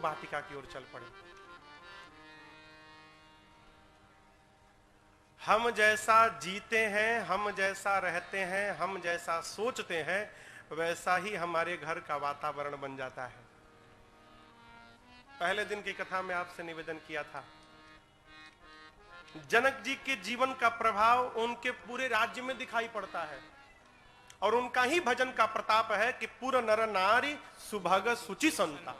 वाटिका की ओर चल पड़े। हम जैसा जीते हैं, हम जैसा रहते हैं, हम जैसा सोचते हैं, वैसा ही हमारे घर का वातावरण बन जाता है। पहले दिन की कथा में आपसे निवेदन किया था, जनक जी के जीवन का प्रभाव उनके पूरे राज्य में दिखाई पड़ता है और उनका ही भजन का प्रताप है कि पूरा नर नारी सुभग सुचि संता।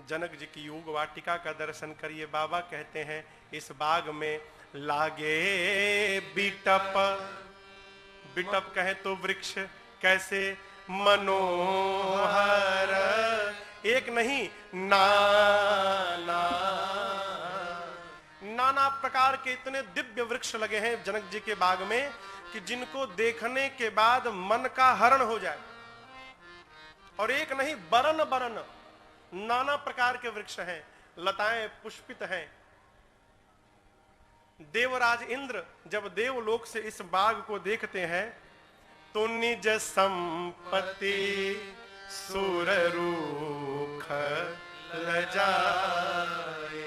जनक जी की योग वाटिका का दर्शन करिए। बाबा कहते हैं इस बाग में लागे बिटप, बिटप कहे तो वृक्ष, कैसे मनोहर, एक नहीं नाना प्रकार के इतने दिव्य वृक्ष लगे हैं जनक जी के बाग में कि जिनको देखने के बाद मन का हरण हो जाए। और एक नहीं बरन बरन नाना प्रकार के वृक्ष हैं, लताएं पुष्पित हैं। देवराज इंद्र जब देवलोक से इस बाग को देखते हैं तो निज संपत्ति सुररूख लजाए।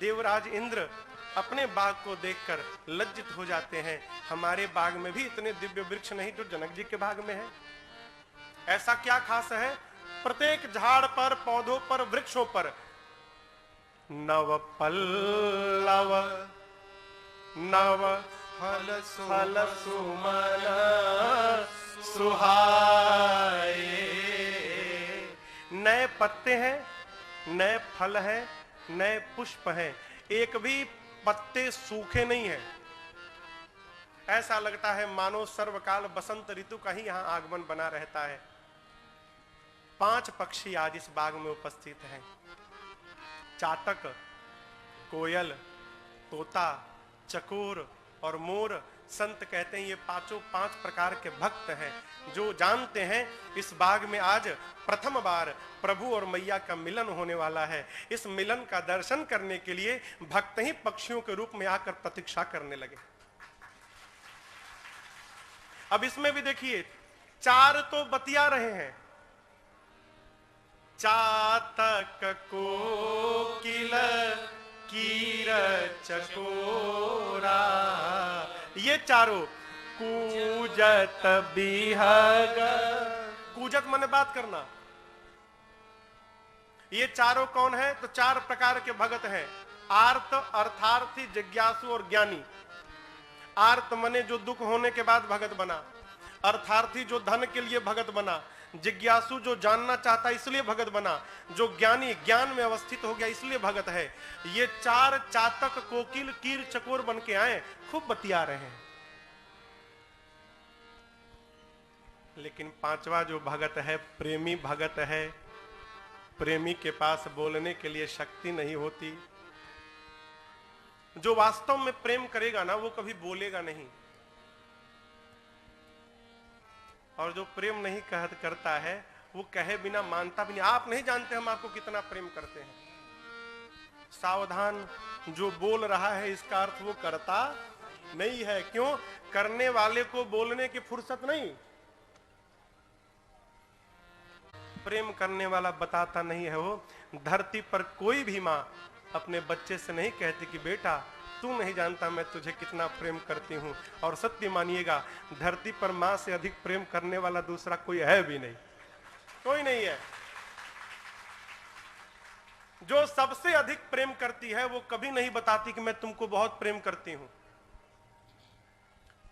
देवराज इंद्र अपने बाग को देखकर लज्जित हो जाते हैं, हमारे बाग में भी इतने दिव्य वृक्ष नहीं जो जनक जी के बाग में है। ऐसा क्या खास है? प्रत्येक झाड़ पर, पौधों पर, वृक्षों पर नव पल्लव नव फल सुमन सुहाए। नए पत्ते हैं, नए फल हैं, नए पुष्प हैं, एक भी पत्ते सूखे नहीं हैं। ऐसा लगता है मानो सर्वकाल बसंत ऋतु का ही यहां आगमन बना रहता है। 5 पक्षी आज इस बाग में उपस्थित हैं। चातक, कोयल, तोता, चकोर और मोर। संत कहते हैं ये पांचों 5 प्रकार के भक्त हैं जो जानते हैं इस बाग में आज प्रथम बार प्रभु और मैया का मिलन होने वाला है। इस मिलन का दर्शन करने के लिए भक्त ही पक्षियों के रूप में आकर प्रतीक्षा करने लगे। अब इसमें भी देखिए 4 तो बतिया रहे हैं, चातक, कोकिल, कीर, चकोरा, ये चारों। कूजत बिहग, कूजत माने बात करना। ये चारों कौन है? तो 4 प्रकार के भगत हैं। आर्त, अर्थार्थी, जिज्ञासु और ज्ञानी। आर्त माने जो दुख होने के बाद भगत बना, अर्थार्थी जो धन के लिए भगत बना, जिज्ञासु जो जानना चाहता इसलिए भगत बना, जो ज्ञानी ज्ञान में अवस्थित हो गया इसलिए भगत है। ये 4 चातक, कोकिल, कीर, चकोर बन के आए, खूब बतिया रहे हैं। लेकिन 5वां जो भगत है, प्रेमी भगत है, प्रेमी के पास बोलने के लिए शक्ति नहीं होती। जो वास्तव में प्रेम करेगा ना वो कभी बोलेगा नहीं, और जो प्रेम नहीं करता है वो कहे बिना मानता भी नहीं। आप नहीं जानते हम आपको कितना प्रेम करते हैं। सावधान, जो बोल रहा है इसका अर्थ वो करता नहीं है। क्यों? करने वाले को बोलने की फुर्सत नहीं। प्रेम करने वाला बताता नहीं है। वो धरती पर कोई भी माँ अपने बच्चे से नहीं कहती कि बेटा तू नहीं जानता मैं तुझे कितना प्रेम करती हूं। और सत्य मानिएगा, धरती पर मां से अधिक प्रेम करने वाला दूसरा कोई है भी नहीं, कोई नहीं है। जो सबसे अधिक प्रेम करती है वो कभी नहीं बताती कि मैं तुमको बहुत प्रेम करती हूं।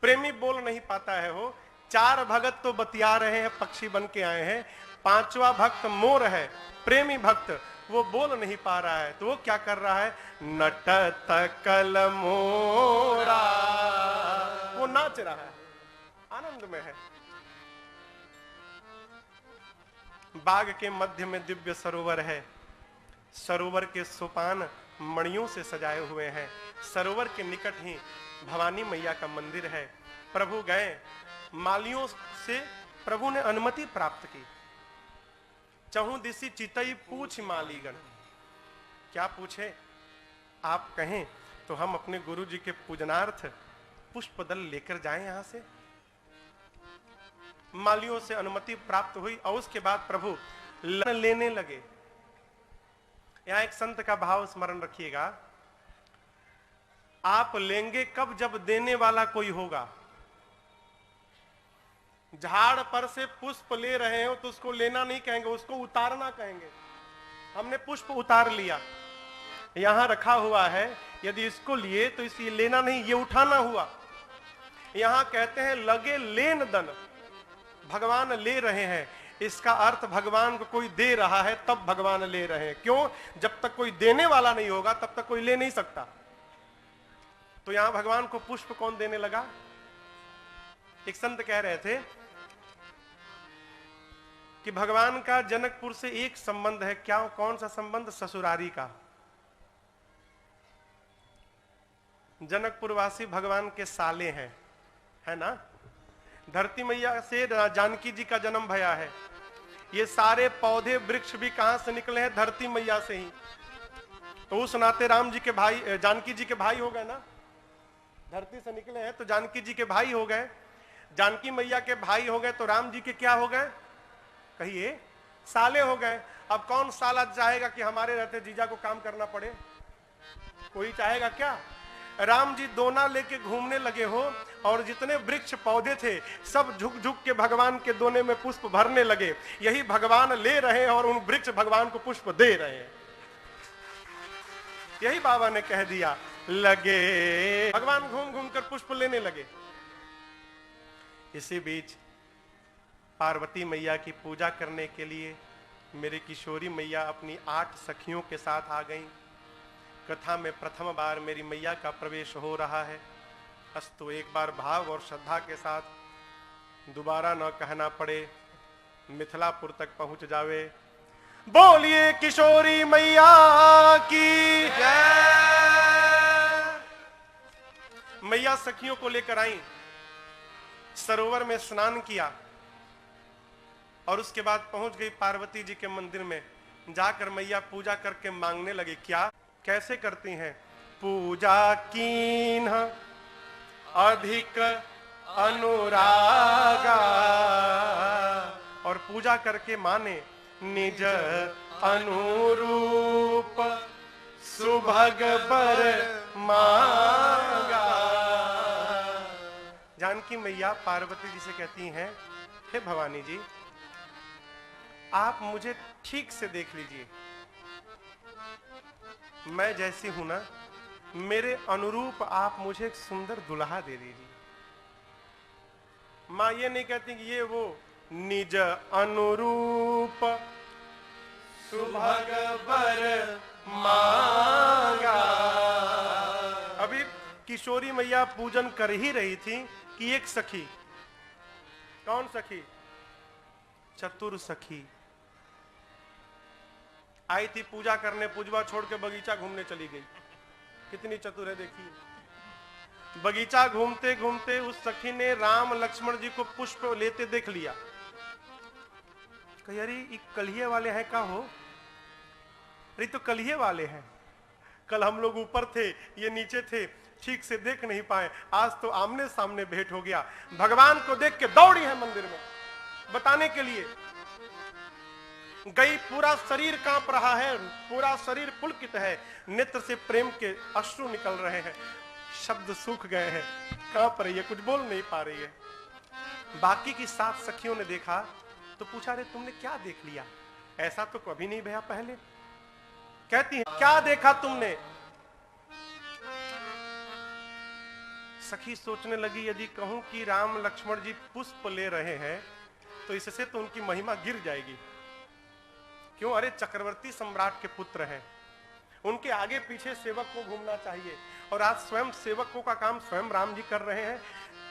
प्रेमी बोल नहीं पाता है। वो 4 भगत तो बतिया रहे हैं, पक्षी बन के आए हैं। 5वां भक्त मोर है, प्रेमी भक्त, वो बोल नहीं पा रहा है। तो वो क्या कर रहा है? नटत कल मोरा, वो नाच रहा है, आनंद में है। बाग के मध्य में दिव्य सरोवर है। सरोवर के सोपान मणियों से सजाए हुए हैं। सरोवर के निकट ही भवानी मैया का मंदिर है। प्रभु गए, मालियों से प्रभु ने अनुमति प्राप्त की। चहु दिसी चितई पूछ मालीगण। क्या पूछे? आप कहें तो हम अपने गुरु जी के पूजनार्थ पुष्प दल लेकर जाएं यहां से। मालियों से अनुमति प्राप्त हुई और उसके बाद प्रभु लेने लगे। यहां एक संत का भाव स्मरण रखिएगा, आप लेंगे कब, जब देने वाला कोई होगा। झाड़ पर से पुष्प ले रहे हो तो उसको लेना नहीं कहेंगे, उसको उतारना कहेंगे। हमने पुष्प उतार लिया, यहां रखा हुआ है, यदि इसको लिए तो इसे लेना नहीं, ये उठाना हुआ। यहां कहते हैं लगे लेन दन, भगवान ले रहे हैं। इसका अर्थ भगवान को कोई दे रहा है तब भगवान ले रहे हैं। क्यों? जब तक कोई देने वाला नहीं होगा तब तक कोई ले नहीं सकता। तो यहां भगवान को पुष्प कौन देने लगा? एक संत कह रहे थे कि भगवान का जनकपुर से एक संबंध है। क्या? कौन सा संबंध? ससुरारी का। जनकपुरवासी भगवान के साले हैं, है ना। धरती मैया से जानकी जी का जन्म भया है। ये सारे पौधे वृक्ष भी कहां से निकले हैं? धरती मैया से ही। तो उस नाते राम जी के भाई, जानकी जी के भाई हो गए ना। धरती से निकले हैं तो जानकी जी के भाई हो गए। जानकी मैया के भाई हो गए तो राम जी के क्या हो गए? कहिए, साले हो गए। अब कौन साला चाहेगा कि हमारे रहते जीजा को काम करना पड़े? कोई चाहेगा क्या? राम जी दोना लेके घूमने लगे हो और जितने वृक्ष पौधे थे सब झुक झुक के भगवान के दोने में पुष्प भरने लगे। यही भगवान ले रहे हैं और उन वृक्ष भगवान को पुष्प दे रहे हैं। यही बाबा ने कह दिया, लगे भगवान घूम घूम कर पुष्प लेने लगे। इसी बीच पार्वती मैया की पूजा करने के लिए मेरी किशोरी मैया अपनी 8 सखियों के साथ आ गईं। कथा में प्रथम बार मेरी मैया का प्रवेश हो रहा है। अस्तु एक बार भाव और श्रद्धा के साथ दोबारा न कहना पड़े, मिथिलापुर तक पहुंच जावे। बोलिए किशोरी मैया की जय। मैया सखियों को लेकर आई, सरोवर में स्नान किया और उसके बाद पहुंच गई पार्वती जी के मंदिर में। जाकर मैया पूजा करके मांगने लगी। क्या? कैसे करती हैं? पूजा कीन्ह अधिक अनुरागा, और पूजा करके माने निज अनुरूप सुभग बर मांगा। जानकी मैया पार्वती जी से कहती हैं, हे भवानी जी, आप मुझे ठीक से देख लीजिए, मैं जैसी हूं ना, मेरे अनुरूप आप मुझे एक सुंदर दुल्हा दे दीजिए। मां ये नहीं कहती कि ये वो, निज अनुरूप सुभग बर मांगा। अभी किशोरी मैया पूजन कर ही रही थी कि एक सखी, कौन सखी? चतुर सखी आई थी पूजा करने। पूजवा छोड़ के बगीचा घूमने चली गई। कितनी चतुर है देखिए। बगीचा घूमते घूमते उस सखी ने राम लक्ष्मण जी को पुष्प लेते देख लिया। कही, अरे ये कलिये वाले हैं का हो? अरे तो कलिये वाले हैं, कल हम लोग ऊपर थे, ये नीचे थे, ठीक से देख नहीं पाए, आज तो आमने सामने भेंट हो गया। भगवान को देख के दौड़ी है मंदिर में बताने के लिए। गई, पूरा शरीर कांप रहा है, पूरा शरीर पुलकित है, नेत्र से प्रेम के अश्रु निकल रहे हैं, शब्द सूख गए हैं, कांप रही है, कुछ बोल नहीं पा रही है। बाकी की 7 सखियों ने देखा तो पूछा, रे तुमने क्या देख लिया? ऐसा तो कभी नहीं भया पहले। कहती है, क्या देखा तुमने? सखी सोचने लगी, यदि कहूं कि राम लक्ष्मण जी पुष्प ले रहे हैं तो इससे तो उनकी महिमा गिर जाएगी। क्यों? अरे चक्रवर्ती सम्राट के पुत्र हैं, उनके आगे पीछे सेवक को घूमना चाहिए, और आज स्वयं सेवकों का काम स्वयं राम जी कर रहे हैं,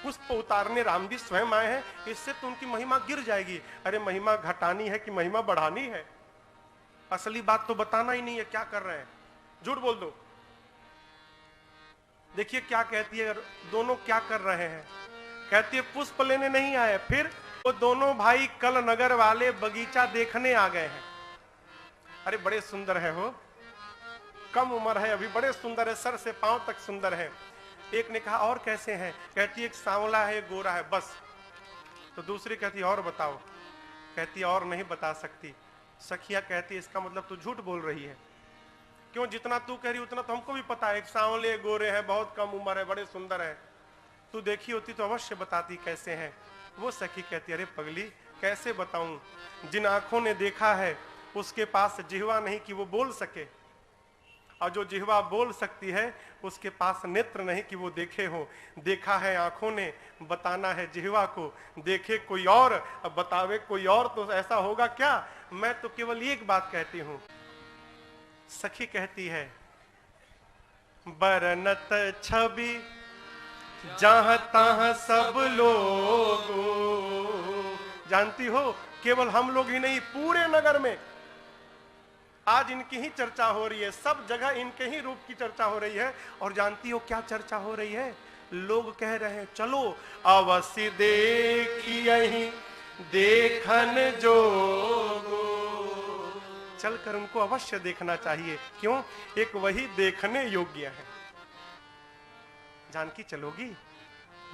पुष्प उतारने राम जी स्वयं आए हैं, इससे तो उनकी महिमा गिर जाएगी। अरे महिमा घटानी है कि महिमा बढ़ानी है? असली बात तो बताना ही नहीं है, क्या कर रहे हैं, झूठ बोल दो। देखिए क्या कहती है, दोनों क्या कर रहे हैं। कहती है पुष्प लेने नहीं आए, फिर वो दोनों भाई कल नगर वाले बगीचा देखने आ गए हैं। अरे बड़े सुंदर है हो, कम उम्र है अभी, बड़े सुंदर है, सर से पांव तक सुंदर है। एक ने कहा और कैसे हैं? कहती एक सांवला है, एक गोरा है, बस। तो दूसरी कहती और बताओ। कहती और नहीं बता सकती। सखिया कहती है इसका मतलब तू झूठ बोल रही है। क्यों? जितना तू कह रही उतना तो हमको भी पता है, एक सांवले गोरे हैं, बहुत कम उम्र है, बड़े सुंदर है, तू देखी होती तो अवश्य बताती कैसे हैं। वो सखी कहती अरे पगली कैसे बताऊं, जिन आंखों ने देखा है उसके पास जिह्वा नहीं कि वो बोल सके, और जो जिह्वा बोल सकती है उसके पास नेत्र नहीं कि वो देखे हो। देखा है आंखों ने, बताना है जिह्वा को, देखे कोई और अब बतावे कोई और, तो ऐसा होगा क्या? मैं तो केवल एक बात कहती हूं। सखी कहती है बरनत छवि जहां तहां सब लोग, जानती हो केवल हम लोग ही नहीं पूरे नगर में आज इनकी ही चर्चा हो रही है, सब जगह इनके ही रूप की चर्चा हो रही है। और जानती हो क्या चर्चा हो रही है? लोग कह रहे हैं चलो अवश्य देखिए देखन जोगो, चलकर उनको अवश्य देखना चाहिए। क्यों? एक वही देखने योग्य है। जानकी चलोगी?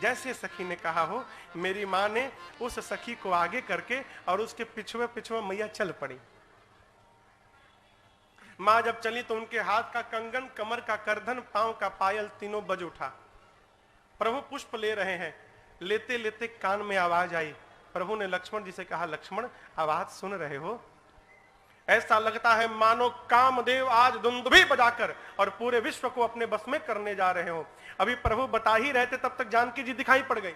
जैसे सखी ने कहा हो, मेरी माँ ने उस सखी को आगे करके और उसके पिछुए पिछुए मैया चल पड़ी। माँ जब चली तो उनके हाथ का कंगन, कमर का करधन, पांव का पायल तीनों बज उठा। प्रभु पुष्प ले रहे हैं, लेते लेते कान में आवाज आई। प्रभु ने लक्ष्मण जी से कहा लक्ष्मण आवाज सुन रहे हो? ऐसा लगता है मानो कामदेव आज दुंदुभी बजाकर और पूरे विश्व को अपने बस में करने जा रहे हो। अभी प्रभु बता ही रहते तब तक जानकी जी दिखाई पड़ गई।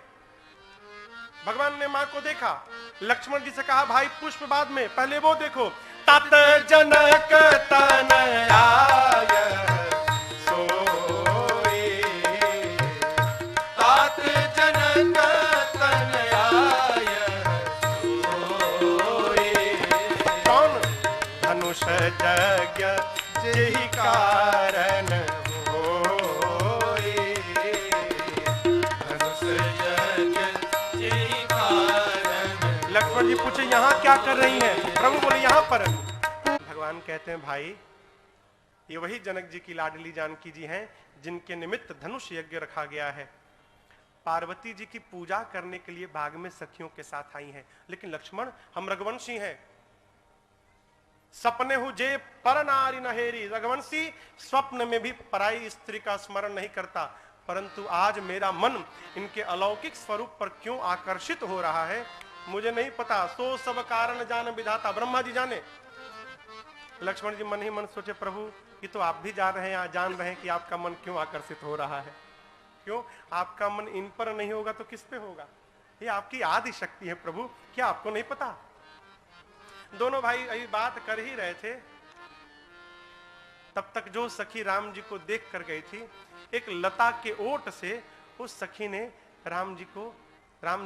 भगवान ने मां को देखा, लक्ष्मण जी से कहा भाई पुष्प बाद में, पहले वो देखो। तत जनक तनया सोए, तात जनक तनया सोए, कौन? धनुष यज्ञ जेहि कारण होए, धनुष यज्ञ जेहि कारण। लक्ष्मण जी पूछे यहाँ क्या कर रही हैं? प्रभु बोले यहाँ पर। भगवान कहते हैं भाई ये वही जनक जी की लाडली जानकी जी हैं जिनके निमित्त धनुष यज्ञ रखा गया है। पार्वती जी की पूजा करने के लिए बाग में सखियों के साथ आई हैं। लेकिन लक्ष्मण हम रघुवंशी हैं, सपने हुजे पर नारी नहेरी। रघुवंशी स्वप्न में भी पराई स्त्री का स्मरण नहीं करता, परंतु आज मेरा मन इनके अलौकिक स्वरूप पर क्यों आकर्षित हो रहा है मुझे नहीं पता। सो सब कारण जान विधाता, ब्रह्मा जी जाने। लक्ष्मण जी मन ही मन सोचे प्रभु ये तो आप भी जा रहे हैं, जान रहे हैं कि आपका मन क्यों आकर्षित हो रहा है। क्यों? आपका मन इन पर नहीं होगा तो किस पे होगा? ये आपकी आदि शक्ति है प्रभु, क्या आपको नहीं पता? दोनों भाई अभी बात कर ही रहे थे, तब तक जो सखी राम जी को देख कर गई थी, एक लता के ओट से उस सखी ने राम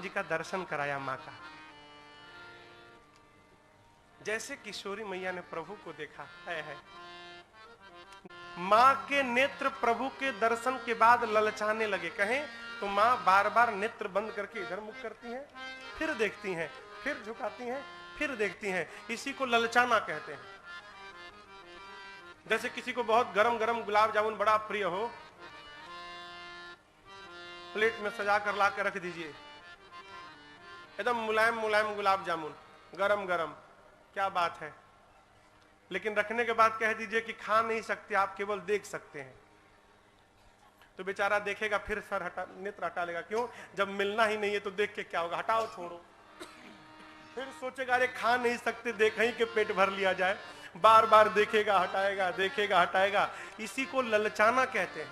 जी का दर्शन कराया मां का। जैसे किशोरी मैया ने प्रभु को देखा है। मां के नेत्र प्रभु के दर्शन के बाद ललचाने लगे। कहें तो मां बार बार नेत्र बंद करके इधर मुख करती हैं, फिर देखती हैं, फिर झुकाती हैं, फिर देखती हैं। इसी को ललचाना कहते हैं। जैसे किसी को बहुत गरम गरम गुलाब जामुन बड़ा प्रिय हो, प्लेट में सजा कर ला के रख दीजिए, एकदम मुलायम मुलायम गुलाब जामुन गरम गरम, क्या बात है। लेकिन रखने के बाद कह दीजिए कि खा नहीं सकते आप, केवल देख सकते हैं, तो बेचारा देखेगा फिर सर हटा, नेत्र हटा लेगा। क्यों? जब मिलना ही नहीं है तो देख के क्या होगा? हटाओ, छोड़ो। फिर सोचेगा अरे खा नहीं सकते, देख ही के पेट भर लिया जाए। बार बार देखेगा, हटाएगा, देखेगा, हटाएगा। इसी को ललचाना कहते हैं।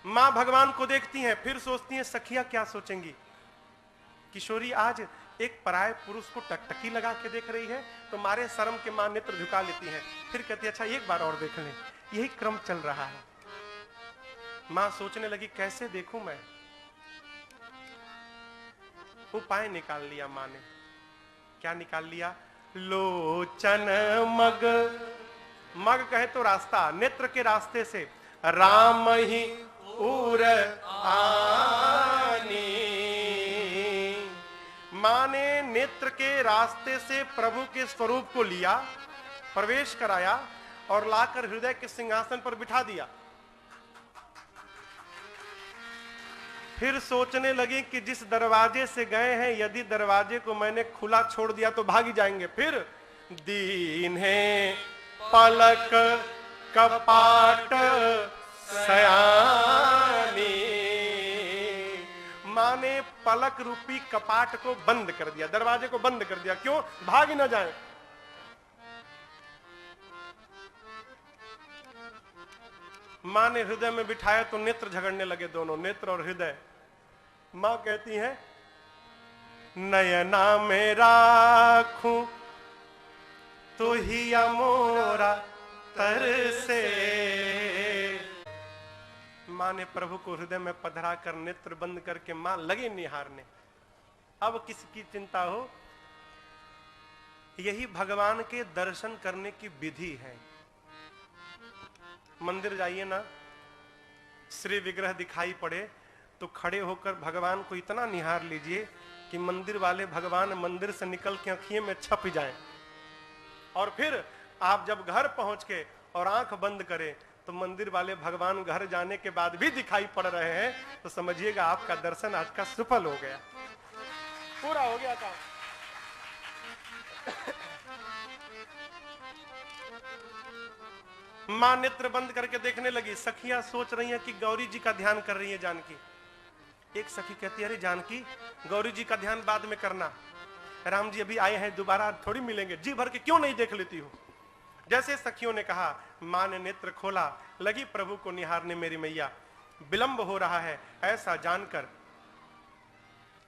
मां भगवान को देखती हैं, फिर सोचती हैं सखिया क्या सोचेंगी। किशोरी आज एक पराये पुरुष को टकटकी लगा के देख रही है, तो मारे शर्म के मां नेत्र झुका लेती है। फिर कहती है अच्छा एक बार और देख लें। यही क्रम चल रहा है। मां सोचने लगी कैसे देखूं मैं। उपाय निकाल लिया मां ने। क्या निकाल लिया? लोचन मग, मग कहे तो रास्ता, नेत्र के रास्ते से राम ही उर आनी। मां ने नेत्र के रास्ते से प्रभु के स्वरूप को लिया, प्रवेश कराया और लाकर हृदय के सिंहासन पर बिठा दिया। फिर सोचने लगी कि जिस दरवाजे से गए हैं, यदि दरवाजे को मैंने खुला छोड़ दिया तो भागी जाएंगे। फिर दीन्हे पलक कपाट सयानी। मां ने पलक रूपी कपाट को बंद कर दिया, दरवाजे को बंद कर दिया। क्यों? भाग न जाए। मां ने हृदय में बिठाया तो नेत्र झगड़ने लगे, दोनों नेत्र और हृदय। मां कहती है, नयना में राखूं तो ही मोरा तरसे। मां ने प्रभु को हृदय में पधरा कर नेत्र बंद करके मां लगे निहारने। अब किसकी चिंता हो? यही भगवान के दर्शन करने की विधि है। मंदिर जाइए ना, श्री विग्रह दिखाई पड़े तो खड़े होकर भगवान को इतना निहार लीजिए कि मंदिर वाले भगवान मंदिर से निकल के आंखियों में छप जाएं। और फिर आप जब घर पहुंच के और आंख बंद करें तो मंदिर वाले भगवान घर जाने के बाद भी दिखाई पड़ रहे हैं, तो समझिएगा आपका दर्शन आज का सफल हो गया, पूरा हो गया काम। मां नेत्र बंद करके देखने लगी। सखियां सोच रही हैं कि गौरी जी का ध्यान कर रही है जानकी। एक सखी कहती है, अरे जानकी, गौरी जी का ध्यान बाद में करना, राम जी अभी आए हैं, दोबारा थोड़ी मिलेंगे, जी भर के क्यों नहीं देख लेती हो? जैसे सखियों ने कहा, मां ने नेत्र खोला, लगी प्रभु को निहारने। मेरी मैया, विलंब हो रहा है ऐसा जानकर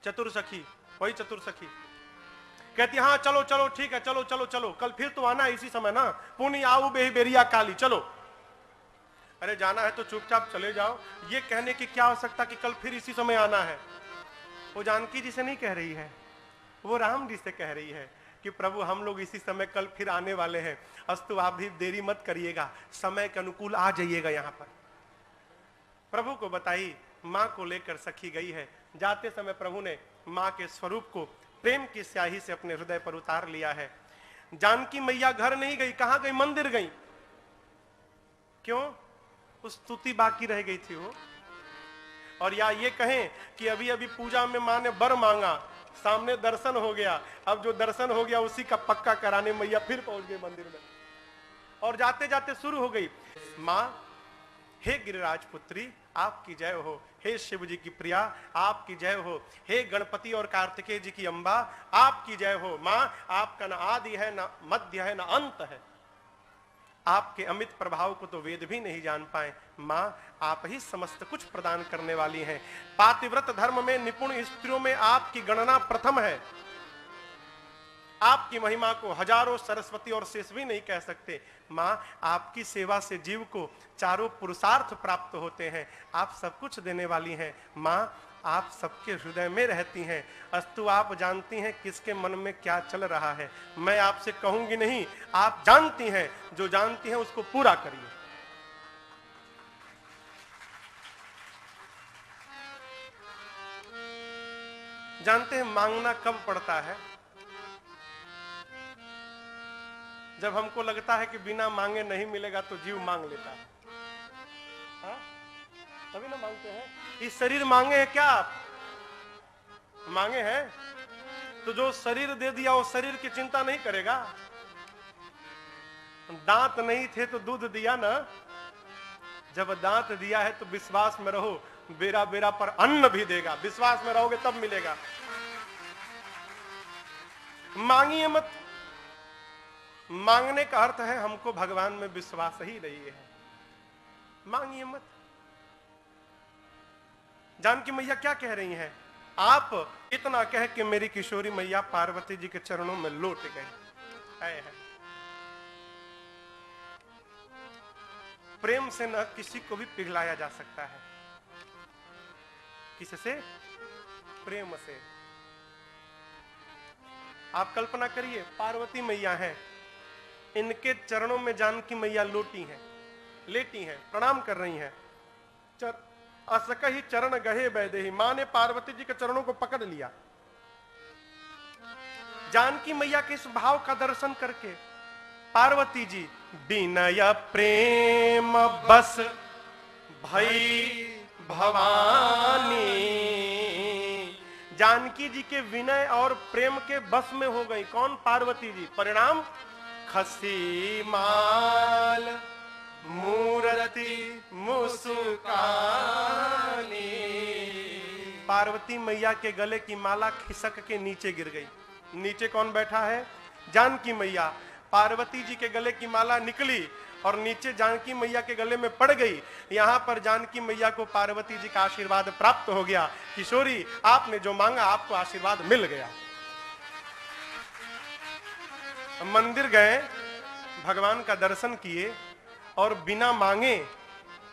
चतुर सखी, वही चतुर सखी कहती, हाँ चलो चलो ठीक है, चलो चलो चलो, कल फिर तो आना है इसी समय ना, पुनी आऊ बेही बेरिया काली, चलो। अरे जाना है तो चुपचाप चले जाओ, ये कहने की क्या आवश्यकता कि कल फिर इसी समय आना है? वो जानकी जी से नहीं कह रही है, वो राम जी से कह रही है कि प्रभु हम लोग इसी समय कल फिर आने वाले हैं, अस्तु आप भी देरी मत करिएगा, समय के अनुकूल आ जाइएगा यहाँ पर। प्रभु को बताई, माँ को लेकर सखी गई है। जाते समय प्रभु ने माँ के स्वरूप को प्रेम की स्याही से अपने हृदय पर उतार लिया है। जानकी मैया घर नहीं गई, कहां गई? मंदिर गई। क्यों? उस स्तुति बाकी रह गई थी वो। और या ये कहें कि अभी अभी पूजा में मां ने वर मांगा, सामने दर्शन हो गया, अब जो दर्शन हो गया उसी का पक्का कराने मैया फिर पहुंच गई मंदिर में। और जाते जाते शुरू हो गई, मां हे गिरिराज पुत्री आपकी जय हो, हे शिव जी की प्रिया आपकी जय हो, हे गणपति और कार्तिकेय जी की अंबा आपकी जय हो। मां आपका न आदि है, न मध्य है, न अंत है, आपके अमित प्रभाव को तो वेद भी नहीं जान पाए। मां आप ही समस्त कुछ प्रदान करने वाली हैं। पातिव्रत धर्म में निपुण स्त्रियों में आपकी गणना प्रथम है। आपकी महिमा को हजारों सरस्वती और शेष भी नहीं कह सकते। मां आपकी सेवा से जीव को चारों पुरुषार्थ प्राप्त होते हैं। आप सब कुछ देने वाली हैं। मां आप सबके हृदय में रहती हैं, अस्तु आप जानती हैं किसके मन में क्या चल रहा है। मैं आपसे कहूंगी नहीं, आप जानती हैं, जो जानती हैं उसको पूरा करिए। जानते हैं मांगना कब पड़ता है? जब हमको लगता है कि बिना मांगे नहीं मिलेगा तो जीव मांग लेता है। हाँ? तभी ना मांगते हैं। इस शरीर मांगे है क्या आप? मांगे हैं तो जो शरीर दे दिया वो शरीर की चिंता नहीं करेगा। दांत नहीं थे तो दूध दिया ना, जब दांत दिया है तो विश्वास में रहो, बेरा बेरा पर अन्न भी देगा। विश्वास में रहोगे तब मिलेगा। मांगिए मत। मांगने का अर्थ है हमको भगवान में विश्वास ही नहीं है। मांगिए मत। जानकी मैया क्या कह रही हैं? आप इतना कह के मेरी किशोरी मैया पार्वती जी के चरणों में लौट गए हैं। प्रेम से न किसी को भी पिघलाया जा सकता है। किससे? प्रेम से। आप कल्पना करिए, पार्वती मैया हैं, इनके चरणों में जानकी मैया लेटी हैं, प्रणाम कर रही हैं। असक ही चरण गहे बैदेही, मां ने पार्वती जी के चरणों को पकड़ लिया। जानकी मैया के इस भाव का दर्शन करके पार्वती जी विनय प्रेम बस भई भवानी, जानकी जी के विनय और प्रेम के बस में हो गई। कौन? पार्वती जी। परिणाम खसी माल मूरति मुस्कानी। पार्वती मैया के गले की माला खिसक के नीचे गिर गई। नीचे कौन बैठा है? जानकी मैया। पार्वती जी के गले की माला निकली और नीचे जानकी मैया के गले में पड़ गई। यहां पर जानकी मैया को पार्वती जी का आशीर्वाद प्राप्त हो गया। किशोरी, आपने जो मांगा आपको आशीर्वाद मिल गया। मंदिर गए, भगवान का दर्शन किए और बिना मांगे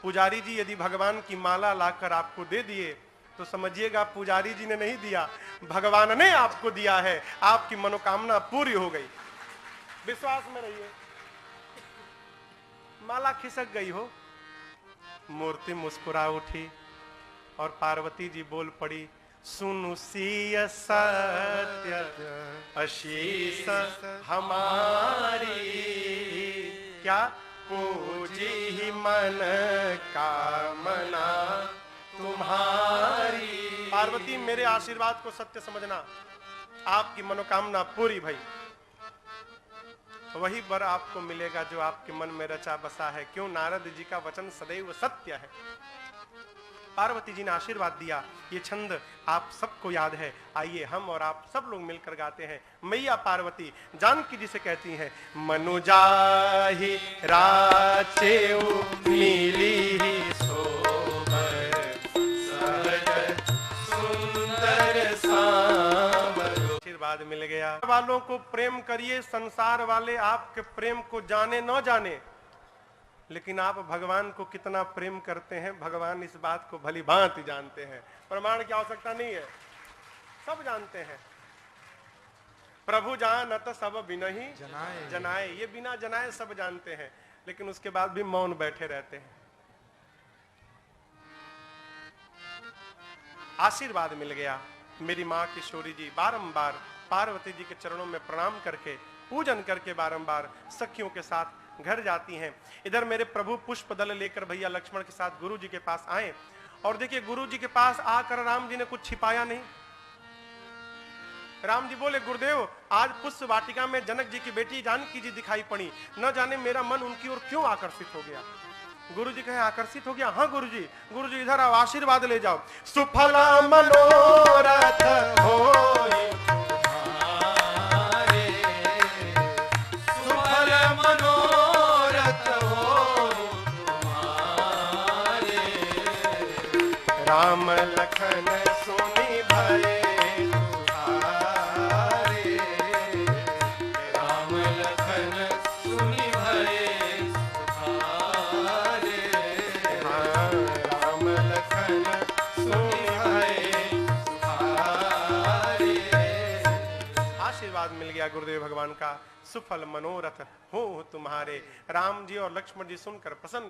पुजारी जी यदि भगवान की माला लाकर आपको दे दिए तो समझिएगा पुजारी जी ने नहीं दिया, भगवान ने आपको दिया है। आपकी मनोकामना पूरी हो गई। विश्वास में रहिए। माला खिसक गई हो, मूर्ति मुस्कुरा उठी और पार्वती जी बोल पड़ी, सुनु सिय सत्य आशीष हमारी, क्या पूजी ही मन कामना तुम्हारी। पार्वती, मेरे आशीर्वाद को सत्य समझना, आपकी मनोकामना पूरी भई। वही वर आपको मिलेगा जो आपके मन में रचा बसा है। क्यों? नारद जी का वचन सदैव सत्य है। पार्वती जी ने आशीर्वाद दिया। ये छंद आप सबको याद है। आइए हम और आप सब लोग मिलकर गाते हैं। मैया पार्वती जानकी जी से कहती हैं, मनुजाहि राचेउ नीली सोबर सहज सुंदर सांवर। आशीर्वाद मिल गया। वालों को प्रेम करिए, संसार वाले आपके प्रेम को जाने न जाने, लेकिन आप भगवान को कितना प्रेम करते हैं भगवान इस बात को भली भांति जानते हैं। प्रमाण की आवश्यकता नहीं है, सब जानते हैं। प्रभु जानत सब बिनहि जनाए। ये बिना जनाए सब जानते हैं, लेकिन उसके बाद भी मौन बैठे रहते हैं। आशीर्वाद मिल गया। मेरी माँ किशोरी जी बारंबार पार्वती जी के चरणों में प्रणाम करके, पूजन करके बारंबार सखियों के साथ घर जाती हैं। इधर मेरे प्रभु पुष्प दल लेकर भैया लक्ष्मण के साथ गुरु जी के पास आए और देखिए गुरु जी के पास आकर राम जी ने कुछ छिपाया नहीं। राम जी बोले, गुरुदेव आज पुष्प वाटिका में जनक जी की बेटी जानकी जी दिखाई पड़ी, न जाने मेरा मन उनकी ओर क्यों आकर्षित हो गया। गुरु जी कहे, आकर्षित हो गया? हाँ गुरु जी इधर आओ, आशीर्वाद ले जाओ। सुफला मनोरथ होई राम लखन सुनि भये तुम्हारे। राम लखन सुनि भये तुम्हारे। राम लखन सुनि भये तुम्हारे। आशीर्वाद मिल गया गुरुदेव भगवान का। सुफल मनोरथ हो तुम्हारे। राम जी और लक्ष्मण जी सुनकर प्रसन्न